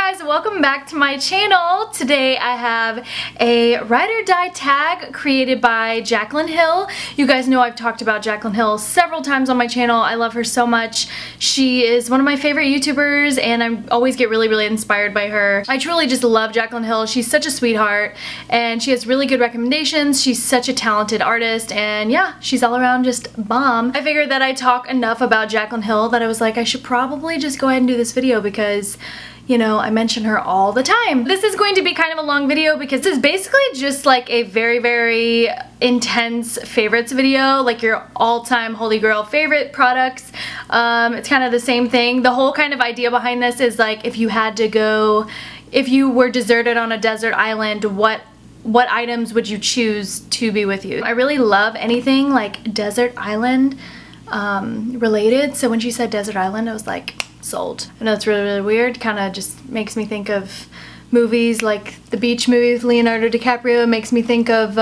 guys, welcome back to my channel. Today I have a ride or die tag created by Jaclyn Hill. You guys know I've talked about Jaclyn Hill several times on my channel. I love her so much. She is one of my favorite YouTubers and I always get really inspired by her. I truly just love Jaclyn Hill. She's such a sweetheart and she has really good recommendations. She's such a talented artist and yeah, she's all around just bomb. I figured that I talk enough about Jaclyn Hill that I was like I should probably just go ahead and do this video because, you know, I mention her all the time. This is going to be kind of a long video because this is basically just like a very intense favorites video, like your all-time holy grail favorite products. It's kind of the same thing. The whole kind of idea behind this is like if you had to go, if you were deserted on a desert island, what items would you choose to be with you? I really love anything like desert island related, so when she said desert island I was like, sold. I know it's really weird, kind of just makes me think of movies like the beach movie with Leonardo DiCaprio. It makes me think of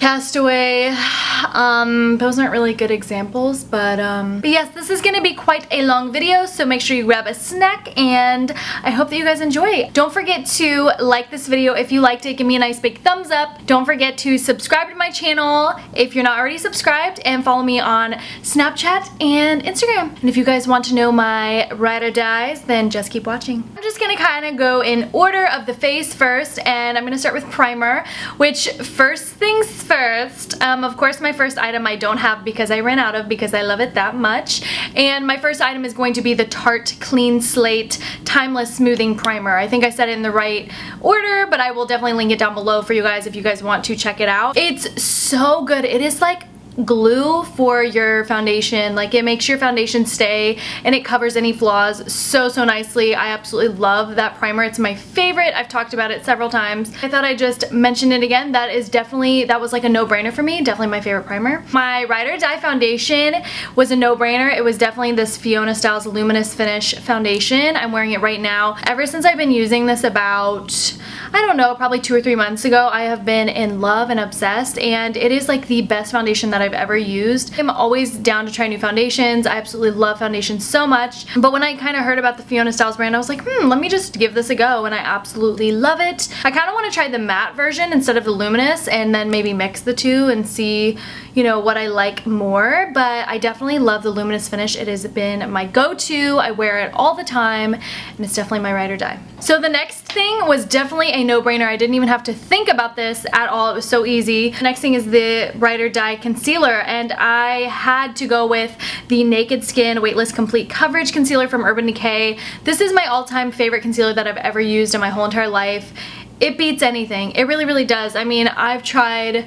Castaway. Those aren't really good examples, but yes, this is gonna be quite a long video, so make sure you grab a snack and I hope that you guys enjoy. Don't forget to like this video if you liked it. Give me a nice big thumbs up. Don't forget to subscribe to my channel if you're not already subscribed, and follow me on Snapchat and Instagram. And if you guys want to know my ride or dies, then just keep watching. I'm just gonna kind of go in order of the face first, and I'm gonna start with primer, which first things first, of course my first item I don't have because I ran out of, because I love it that much, and my first item is going to be the Tarte Clean Slate Timeless Smoothing Primer. I think I said it in the right order, but I will definitely link it down below for you guys if you guys want to check it out. It's so good. It is like glue for your foundation. Like, it makes your foundation stay and it covers any flaws so nicely. I absolutely love that primer. It's my favorite. I've talked about it several times. I thought I'd just mention it again. That was like a no-brainer for me. Definitely my favorite primer. My ride or die foundation was a no-brainer. It was definitely this Fiona Styles Luminous Finish foundation. I'm wearing it right now. Ever since I've been using this about, I don't know, probably 2 or 3 months ago, I have been in love and obsessed, and it is like the best foundation that I've ever used. I'm always down to try new foundations. I absolutely love foundations so much, but when I kind of heard about the Fiona Styles brand, I was like, let me just give this a go, and I absolutely love it. I kind of want to try the matte version instead of the luminous, and then maybe mix the two and see, you know, what I like more, but I definitely love the luminous finish. It has been my go-to. I wear it all the time, and it's definitely my ride or die. So the next thing was definitely a no-brainer. I didn't even have to think about this at all. It was so easy. The next thing is the ride or die concealer, and I had to go with the Naked Skin Weightless Complete Coverage Concealer from Urban Decay. This is my all-time favorite concealer that I've ever used in my whole entire life. It beats anything. It really does. I mean, I've tried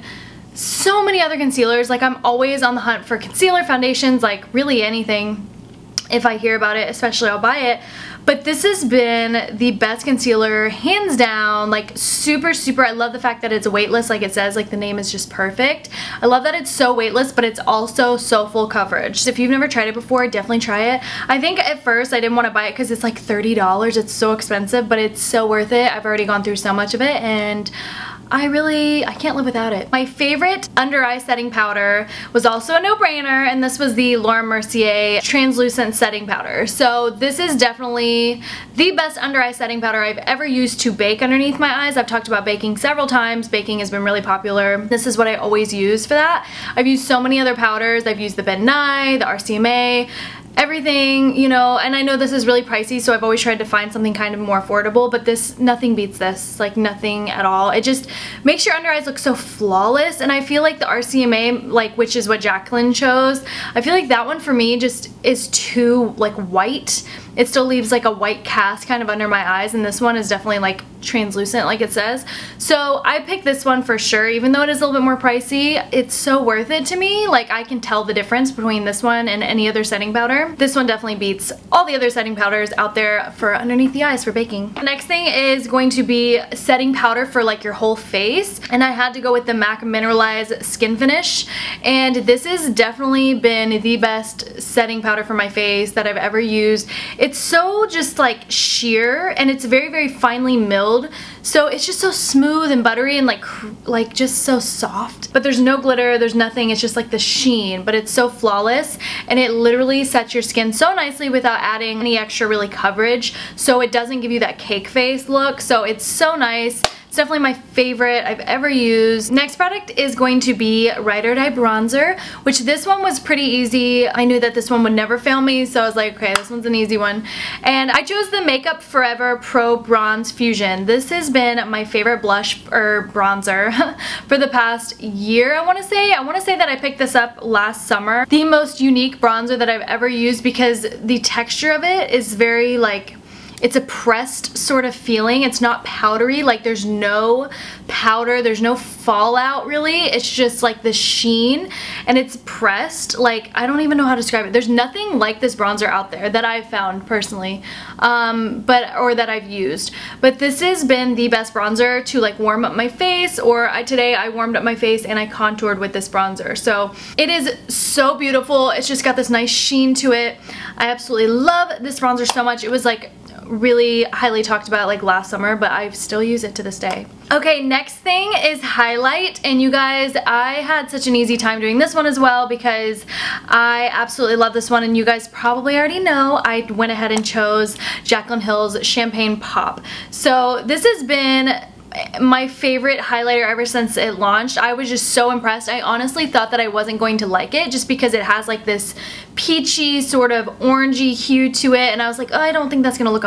so many other concealers. Like, I'm always on the hunt for concealer, foundations, like really anything. If I hear about it, especially, I'll buy it. But this has been the best concealer, hands down. Like, super, I love the fact that it's weightless, like it says, like the name is just perfect. I love that it's so weightless, but it's also so full coverage. So if you've never tried it before, definitely try it. I think at first I didn't want to buy it because it's like $30. It's so expensive, but it's so worth it. I've already gone through so much of it, and I can't live without it. My favorite under eye setting powder was also a no-brainer, and this was the Laura Mercier Translucent Setting Powder. So this is definitely the best under eye setting powder I've ever used to bake underneath my eyes. I've talked about baking several times. Baking has been really popular. This is what I always use for that. I've used so many other powders. I've used the Ben Nye, the RCMA, everything, you know, and I know this is really pricey, so I've always tried to find something kind of more affordable, but this, nothing beats this, like nothing at all. It just makes your under eyes look so flawless, and I feel like the RCMA, like, which is what Jaclyn chose, I feel like that one for me just is too, like, white. It still leaves like a white cast kind of under my eyes, and this one is definitely like translucent like it says. So I picked this one for sure. Even though it is a little bit more pricey, it's so worth it to me. Like, I can tell the difference between this one and any other setting powder. This one definitely beats all the other setting powders out there for underneath the eyes for baking. The next thing is going to be setting powder for like your whole face, and I had to go with the MAC Mineralize Skin Finish, and this has definitely been the best setting powder for my face that I've ever used. It's so just like sheer, and it's very finely milled filled, so it's just so smooth and buttery and like just so soft. But there's no glitter, there's nothing, it's just like the sheen, but it's so flawless, and it literally sets your skin so nicely without adding any extra really coverage, so it doesn't give you that cake face look. So it's so nice. It's definitely my favorite I've ever used. Next product is going to be Ride or Die Bronzer, which this one was pretty easy. I knew that this one would never fail me, so I was like, okay, this one's an easy one. And I chose the Makeup Forever Pro Bronze Fusion. This has been my favorite blush or bronzer for the past year, I want to say. I want to say that I picked this up last summer. The most unique bronzer that I've ever used because the texture of it is very like, it's a pressed sort of feeling. It's not powdery, like there's no powder, there's no fallout really. It's just like the sheen, and it's pressed. Like, I don't even know how to describe it. There's nothing like this bronzer out there that I've found personally, or that I've used. But this has been the best bronzer to like warm up my face, or today I warmed up my face and I contoured with this bronzer. So it is so beautiful. It's just got this nice sheen to it. I absolutely love this bronzer so much. It was like really highly talked about like last summer, but I still use it to this day. Okay, next thing is highlight, and you guys, I had such an easy time doing this one as well because I absolutely love this one, and you guys probably already know I went ahead and chose Jaclyn Hill's Champagne Pop. So this has been my favorite highlighter ever since it launched. I was just so impressed. I honestly thought that I wasn't going to like it just because it has like this peachy sort of orangey hue to it, and I was like, oh, I don't think that's gonna look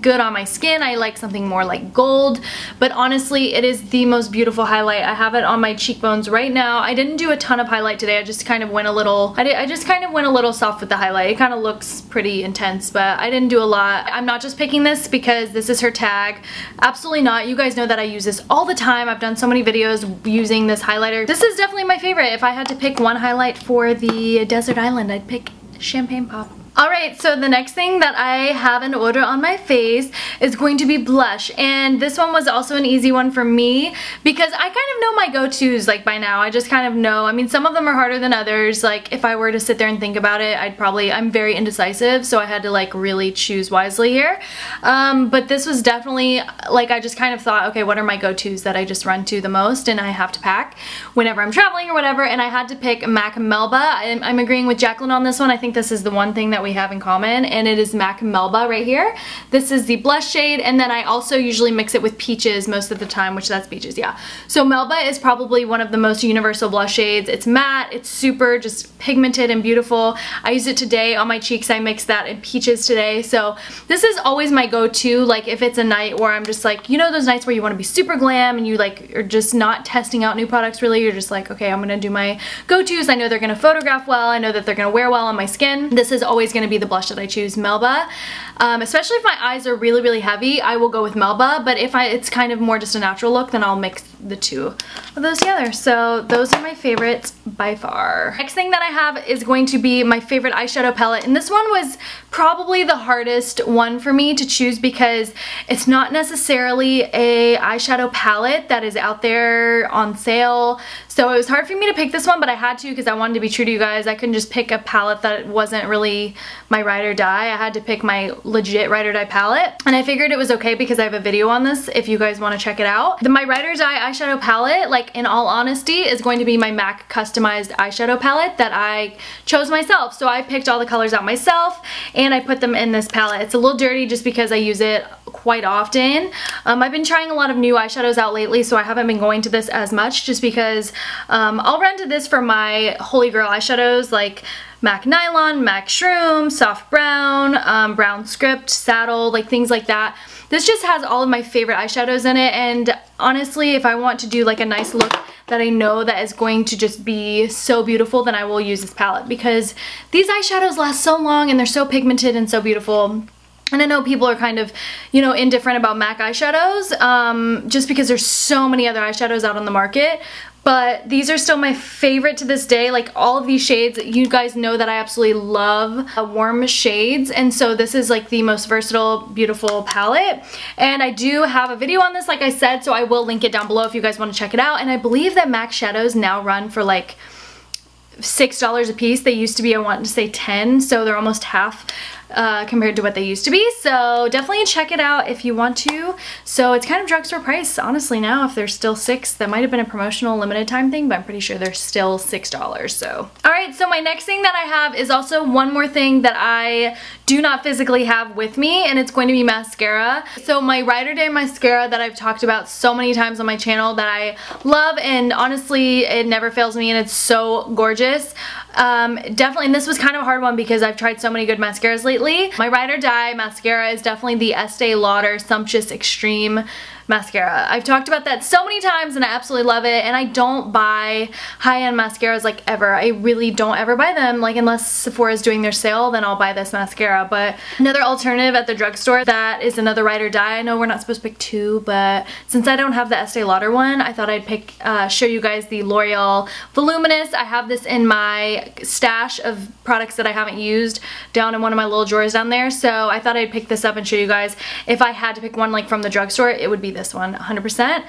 good on my skin. I like something more like gold. But honestly, it is the most beautiful highlight. I have it on my cheekbones right now. I didn't do a ton of highlight today. I just kind of went a little, I just kind of went a little soft with the highlight. It kind of looks pretty intense, but I didn't do a lot. I'm not just picking this because this is her tag. Absolutely not. You guys know that I use this all the time. I've done so many videos using this highlighter. This is definitely my favorite. If I had to pick one highlight for the desert island, I'd pick Champagne Pop. Alright, so the next thing that I have in order on my face is going to be blush, and this one was also an easy one for me because I kind of know my go-tos like by now. I just kind of know. I mean, some of them are harder than others. Like if I were to sit there and think about it, I'm very indecisive, so I had to like really choose wisely here. But this was definitely like, I just kind of thought, okay, what are my go-tos that I just run to the most and I have to pack whenever I'm traveling or whatever, and I had to pick MAC Melba. I'm agreeing with Jaclyn on this one. I think this is the one thing that we have in common, and it is MAC Melba right here. This is the blush shade, and then I also usually mix it with Peaches most of the time, which that's Peaches, yeah. So Melba is probably one of the most universal blush shades. It's matte, it's super just pigmented and beautiful. I used it today on my cheeks. I mixed that in Peaches today. So this is always my go-to, like if it's a night where I'm just like, you know those nights where you want to be super glam and you like are just not testing out new products really, you're just like, okay, I'm gonna do my go-tos. I know they're gonna photograph well, I know that they're gonna wear well on my skin. This is always gonna be the blush that I choose, Melba. Especially if my eyes are really, really heavy, I will go with Melba, but if it's kind of more just a natural look, then I'll mix the two of those together. So those are my favorites by far. Next thing that I have is going to be my favorite eyeshadow palette, and this one was probably the hardest one for me to choose because it's not necessarily a eyeshadow palette that is out there on sale. So it was hard for me to pick this one, but I had to because I wanted to be true to you guys. I couldn't just pick a palette that wasn't really my Ride or Die. I had to pick my legit Ride or Die palette, and I figured it was okay because I have a video on this if you guys want to check it out. My Ride or Die eyeshadow palette, like in all honesty, is going to be my MAC customized eyeshadow palette that I chose myself. So I picked all the colors out myself and I put them in this palette. It's a little dirty just because I use it quite often. I've been trying a lot of new eyeshadows out lately, so I haven't been going to this as much just because I'll run to this for my holy grail eyeshadows like MAC Nylon, MAC Shroom, Soft Brown, Brown Script, Saddle, like things like that. This just has all of my favorite eyeshadows in it, and honestly, if I want to do like a nice look that I know that is going to just be so beautiful, then I will use this palette because these eyeshadows last so long and they're so pigmented and so beautiful. And I know people are kind of, you know, indifferent about MAC eyeshadows just because there's so many other eyeshadows out on the market. But these are still my favorite to this day. Like all of these shades, you guys know that I absolutely love warm shades. And so this is like the most versatile, beautiful palette. And I do have a video on this, like I said, so I will link it down below if you guys want to check it out. And I believe that MAC shadows now run for like $6 a piece. They used to be, I want to say 10, so they're almost half compared to what they used to be. So definitely check it out if you want to. So it's kind of drugstore price, honestly, now. If they're still $6, that might have been a promotional limited time thing, but I'm pretty sure they're still $6. So, all right, so my next thing that I have is also one more thing that I do not physically have with me, and it's going to be mascara. So my Ride or Die mascara that I've talked about so many times on my channel that I love, and honestly, it never fails me, and it's so gorgeous. Definitely, and this was kind of a hard one because I've tried so many good mascaras lately. My Ride or Die mascara is definitely the Estee Lauder Sumptuous Extreme mascara. I've talked about that so many times and I absolutely love it, and I don't buy high-end mascaras like ever. I really don't ever buy them, like unless Sephora is doing their sale, then I'll buy this mascara. But another alternative at the drugstore that is another Ride or Die. I know we're not supposed to pick two, but since I don't have the Estee Lauder one, I thought I'd show you guys the L'Oreal Voluminous. I have this in my stash of products that I haven't used down in one of my little drawers down there, so I thought I'd pick this up and show you guys. If I had to pick one like from the drugstore, it would be this one, 100%.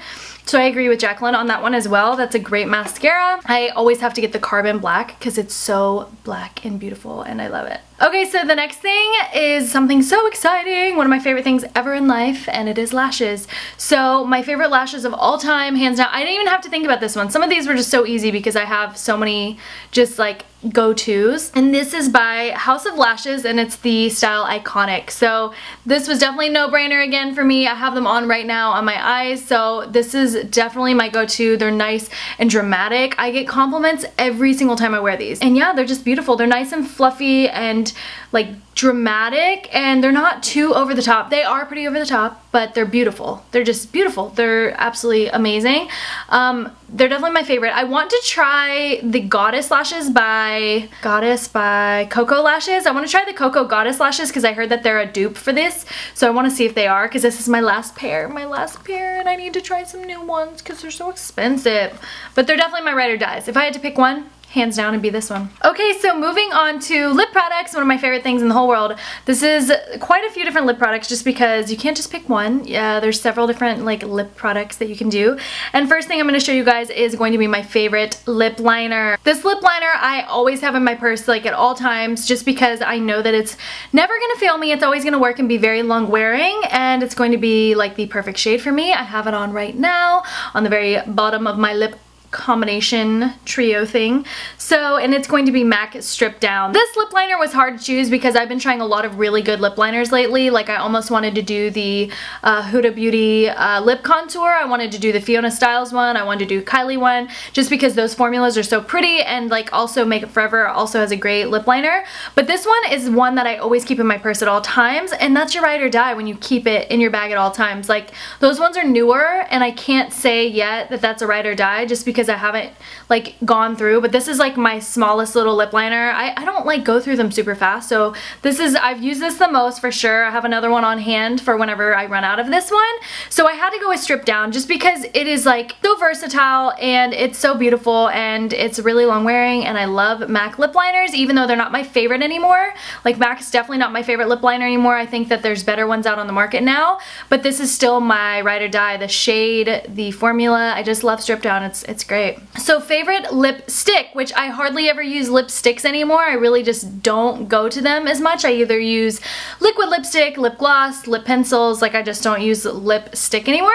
So I agree with Jaclyn on that one as well. That's a great mascara. I always have to get the Carbon Black because it's so black and beautiful and I love it. Okay, so the next thing is something so exciting, one of my favorite things ever in life, and it is lashes. So my favorite lashes of all time, hands down. I didn't even have to think about this one. Some of these were just so easy because I have so many just like go-tos. And this is by House of Lashes, and it's the style Iconic. So this was definitely a no-brainer again for me. I have them on right now on my eyes, so this is definitely my go-to. They're nice and dramatic. I get compliments every single time I wear these. And yeah, they're just beautiful. They're nice and fluffy and like dramatic, and they're not too over the top. They are pretty over the top, but they're beautiful. They're just beautiful. They're absolutely amazing. They're definitely my favorite. I want to try the Goddess lashes by Coco Lashes. I want to try the Coco Goddess lashes because I heard that they're a dupe for this. So I want to see if they are, because this is my last pair, and I need to try some new ones because they're so expensive. But they're definitely my Ride or Dies. If I had to pick one, hands down, it'd be this one. Okay, so moving on to lip products, one of my favorite things in the whole world. This is quite a few different lip products just because you can't just pick one. Yeah, there's several different like lip products that you can do. And first thing I'm going to show you guys is going to be my favorite lip liner. This lip liner I always have in my purse like at all times just because I know that it's never going to fail me. It's always going to work and be very long wearing, and it's going to be like the perfect shade for me. I have it on right now on the very bottom of my lip combination trio thing. So, and it's going to be MAC Stripped Down. This lip liner was hard to choose because I've been trying a lot of really good lip liners lately. Like I almost wanted to do the Huda Beauty lip contour. I wanted to do the Fiona Styles one. I wanted to do Kylie one just because those formulas are so pretty, and like also Makeup Forever also has a great lip liner. But this one is one that I always keep in my purse at all times, and that's your Ride or Die when you keep it in your bag at all times. Like those ones are newer, and I can't say yet that that's a Ride or Die just because I haven't like gone through, but this is like my smallest little lip liner. I don't like go through them super fast, so this is, I've used this the most for sure. I have another one on hand for whenever I run out of this one. So I had to go with Stripped Down just because it is like so versatile and it's so beautiful and it's really long wearing, and I love MAC lip liners even though they're not my favorite anymore. Like MAC is definitely not my favorite lip liner anymore. I think that there's better ones out on the market now, but this is still my Ride or Die. The shade, the formula, I just love Stripped Down. It's great. So favorite lipstick, which I hardly ever use lipsticks anymore. I really just don't go to them as much. I either use liquid lipstick, lip gloss, lip pencils. Like I just don't use lipstick anymore.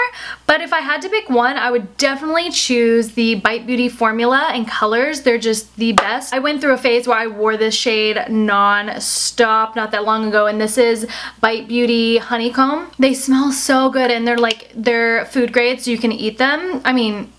But if I had to pick one, I would definitely choose the Bite Beauty formula and colors. They're just the best. I went through a phase where I wore this shade non-stop not that long ago, and this is Bite Beauty Honeycomb. They smell so good, and they're food grade, so you can eat them. I mean,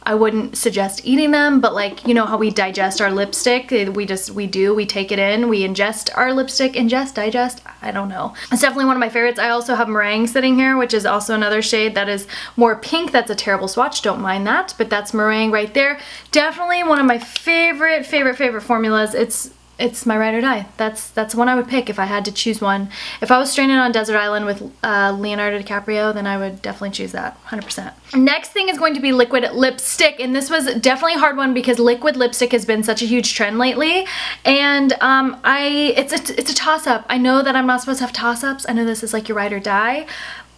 I wouldn't suggest eating them, but like, you know how we digest our lipstick? We take it in, we ingest our lipstick, digest, I don't know. It's definitely one of my favorites. I also have Meringue sitting here, which is also another shade that is more pink. That's a terrible swatch, don't mind that, but that's Meringue right there. Definitely one of my favorite formulas. It's my Ride or Die. That's one I would pick if I had to choose one. If I was stranded on a desert island with Leonardo DiCaprio, then I would definitely choose that, 100%. Next thing is going to be liquid lipstick, and this was definitely a hard one because liquid lipstick has been such a huge trend lately, and it's a toss-up. I know that I'm not supposed to have toss-ups. I know this is like your Ride or Die,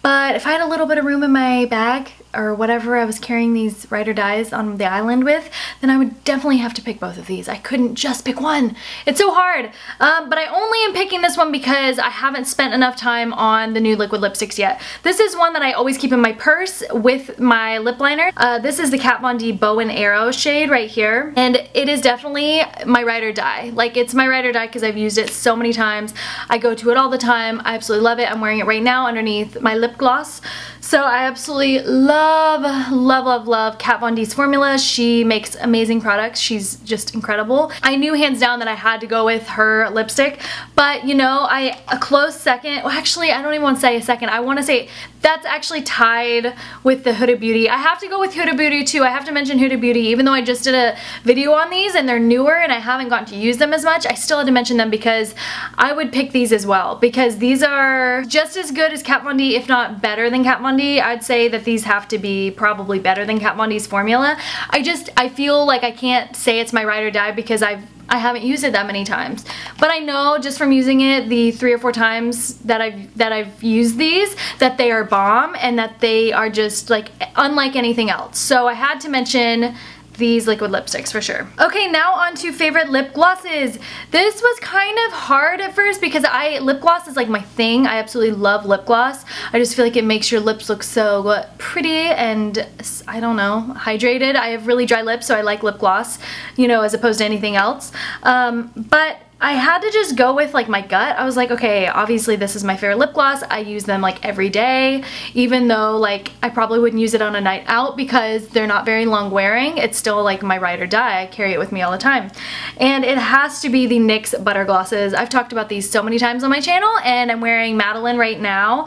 but if I had a little bit of room in my bag, or whatever I was carrying these Ride or Dies on the island with, then I would definitely have to pick both of these. I couldn't just pick one. It's so hard. But I only am picking this one because I haven't spent enough time on the new liquid lipsticks yet. This is one that I always keep in my purse with my lip liner. This is the Kat Von D Bow and Arrow shade right here. And it is definitely my Ride or Die. Like, it's my Ride or Die because I've used it so many times. I go to it all the time. I absolutely love it. I'm wearing it right now underneath my lip gloss. So I absolutely love, love, love, love Kat Von D's formula. She makes amazing products. She's just incredible. I knew hands down that I had to go with her lipstick, but you know, a close second, well actually I don't even want to say a second, I want to say that's actually tied with the Huda Beauty. I have to go with Huda Beauty too. I have to mention Huda Beauty, even though I just did a video on these and they're newer and I haven't gotten to use them as much, I still had to mention them because I would pick these as well, because these are just as good as Kat Von D, if not better than Kat Von D. I'd say that these have to be probably better than Kat Von D's formula. I feel like I can't say it's my Ride or Die because I haven't used it that many times. But I know just from using it the 3 or 4 times that I've used these, that they are bomb and that they are just like unlike anything else. So I had to mention these liquid lipsticks for sure. Okay, now on to favorite lip glosses. This was kind of hard at first because lip gloss is like my thing. I absolutely love lip gloss. I just feel like it makes your lips look so pretty and, I don't know, hydrated. I have really dry lips, so I like lip gloss, you know, as opposed to anything else. But I had to just go with like my gut. I was like, okay, obviously this is my favorite lip gloss. I use them like every day, even though like I probably wouldn't use it on a night out because they're not very long wearing. It's still like my Ride or Die. I carry it with me all the time. And it has to be the NYX Butter Glosses. I've talked about these so many times on my channel and I'm wearing Madeline right now.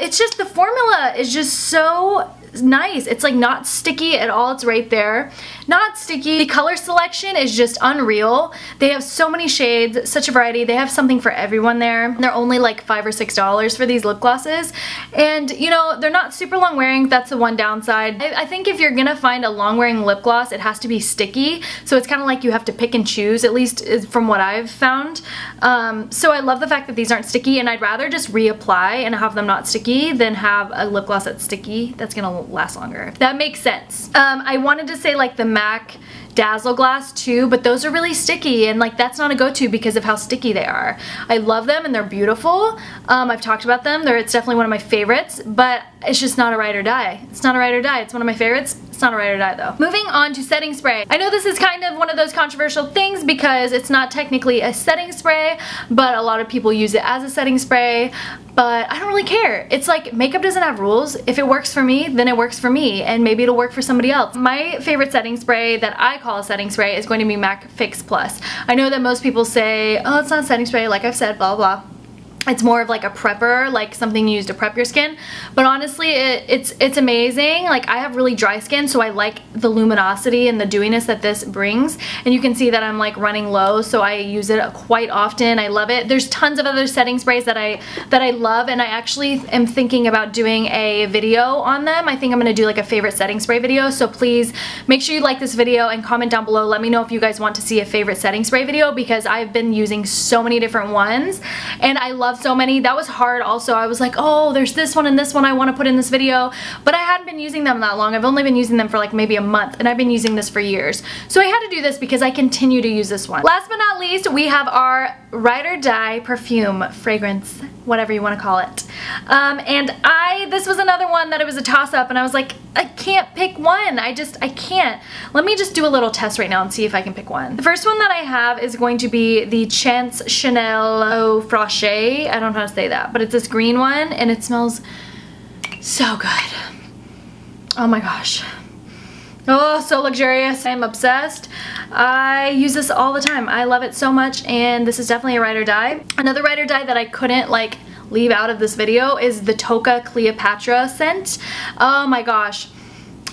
It's just the formula is just so nice. It's like not sticky at all. It's right there. Not sticky. The color selection is just unreal. They have so many shades, such a variety. They have something for everyone there. They're only like $5 or $6 for these lip glosses. And you know, they're not super long wearing. That's the one downside. I think if you're gonna find a long wearing lip gloss, it has to be sticky. So it's kind of like you have to pick and choose, at least from what I've found. So I love the fact that these aren't sticky, and I'd rather just reapply and have them not sticky than have a lip gloss that's sticky. That's gonna last longer, if that makes sense. I wanted to say like the MAC Dazzle Glass too, but those are really sticky and like that's not a go-to because of how sticky they are. I love them and they're beautiful. I've talked about them. It's definitely one of my favorites, but it's just not a Ride or Die. It's not a Ride or Die. It's one of my favorites. It's not a Ride or Die though. Moving on to setting spray. I know this is kind of one of those controversial things because it's not technically a setting spray, but a lot of people use it as a setting spray. But I don't really care. It's like makeup doesn't have rules. If it works for me, then it works for me, and maybe it'll work for somebody else. My favorite setting spray that I call a setting spray is going to be MAC Fix Plus. I know that most people say, oh, it's not a setting spray, like I've said, blah, blah. It's more of like a prepper, like something you use to prep your skin. But honestly, it's amazing. Like I have really dry skin, so I like the luminosity and the dewiness that this brings. And you can see that I'm like running low, so I use it quite often. I love it. There's tons of other setting sprays that I love, and I actually am thinking about doing a video on them. I think I'm gonna do like a favorite setting spray video. So please make sure you like this video and comment down below. Let me know if you guys want to see a favorite setting spray video because I've been using so many different ones and I love so many. That was hard also. I was like, oh, there's this one and this one I want to put in this video, but I hadn't been using them that long. I've only been using them for like maybe a month, and I've been using this for years. So I had to do this because I continue to use this one. Last but not least, we have our Ride or Die perfume, fragrance, whatever you want to call it. This was another one that it was a toss-up, and I was like, I can't pick one. I can't. Let me just do a little test right now and see if I can pick one. The first one that I have is going to be the Chance Chanel Eau Fraiche. I don't know how to say that, but it's this green one, and it smells so good. Oh my gosh. Oh, so luxurious. I'm obsessed. I use this all the time. I love it so much, and this is definitely a Ride or Die. Another Ride or Die that I couldn't like leave out of this video is the Tocca Cleopatra scent. Oh my gosh.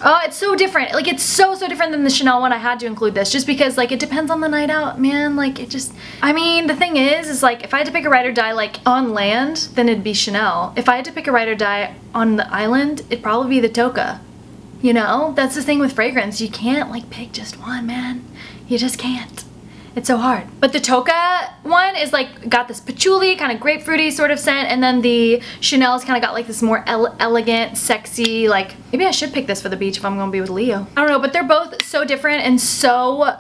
Oh, it's so different. Like, it's so different than the Chanel one. I had to include this just because, like, it depends on the night out, man. Like, it just, I mean, the thing is like, if I had to pick a Ride or Die, like, on land, then it'd be Chanel. If I had to pick a Ride or Die on the island, it'd probably be the Tocca. You know? That's the thing with fragrance. You can't, like, pick just one, man. You just can't. It's so hard. But the Toka one is like got this patchouli, kind of grapefruity sort of scent, and then the Chanel's kind of got like this more elegant, sexy, like, maybe I should pick this for the beach if I'm gonna be with Leo. I don't know, but they're both so different and so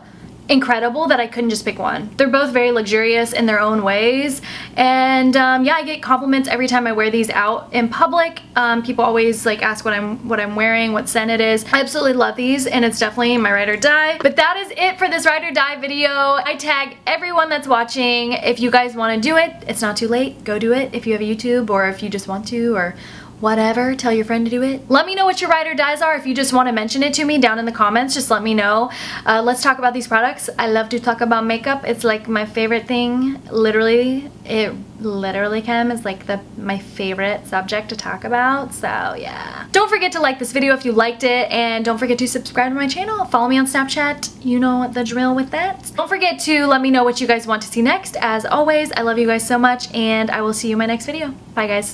incredible that I couldn't just pick one. They're both very luxurious in their own ways, and yeah, I get compliments every time I wear these out in public. People always like ask what I'm wearing, what scent it is. I absolutely love these, and it's definitely my ride or die. But that is it for this ride or die video. I tag everyone that's watching. If you guys want to do it, it's not too late. Go do it if you have a YouTube, or if you just want to, or whatever, tell your friend to do it. Let me know what your ride or dies are. If you just want to mention it to me down in the comments, just let me know. Let's talk about these products. I love to talk about makeup. It's like my favorite thing. Literally, Kim, is like my favorite subject to talk about. So yeah. Don't forget to like this video if you liked it, and don't forget to subscribe to my channel. Follow me on Snapchat. You know the drill with that. Don't forget to let me know what you guys want to see next. As always, I love you guys so much, and I will see you in my next video. Bye guys.